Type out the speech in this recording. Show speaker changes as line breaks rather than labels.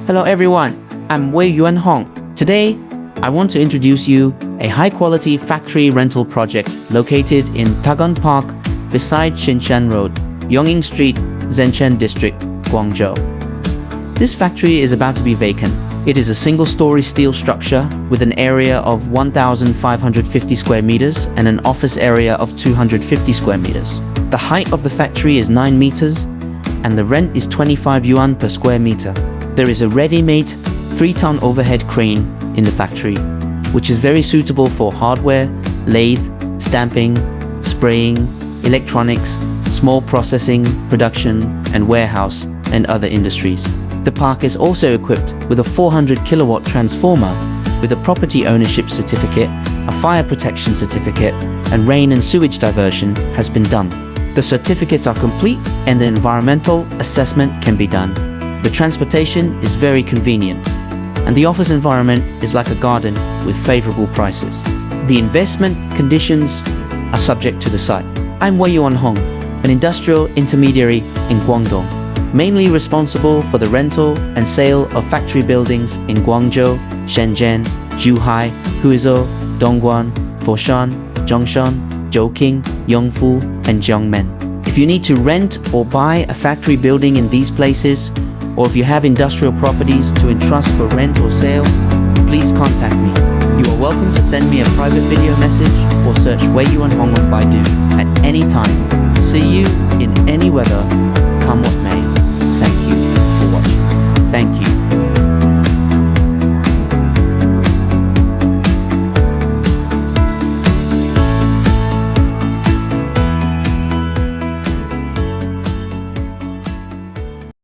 Hello everyone, I'm Wei Yuan Hong. Today, I want to introduce you a high-quality factory rental project located in Tagang Park beside Xinxian Road, Yongning Street, Zengcheng District, Guangzhou. This factory is about to be vacant. It is a single-story steel structure with an area of 1,550 square meters and an office area of 250 square meters. The height of the factory is 9 meters and the rent is 25 yuan per square meter. There is a ready-made 3-ton overhead crane in the factory, which is very suitable for hardware, lathe, stamping, spraying, electronics, small processing, production, and warehouse, and other industries. The park is also equipped with a 400 kilowatt transformer with a property ownership certificate, a fire protection certificate, and rain and sewage diversion has been done. The certificates are complete and the environmental assessment can be done. The transportation is very convenient, and the office environment is like a garden with favorable prices. The investment conditions are subject to the site. I'm Wei Yuan Hong, an industrial intermediary in Guangdong, mainly responsible for the rental and sale of factory buildings in Guangzhou, Shenzhen, Zhuhai, Huizhou, Dongguan, Foshan, Zhongshan, Zhouqing, Yongfu, and Jiangmen. If you need to rent or buy a factory building in these places, or if you have industrial properties to entrust for rent or sale, please contact me. You are welcome to send me a private video message or search Wei Yuan Hong on Baidu at any time. See you in any weather, come what may.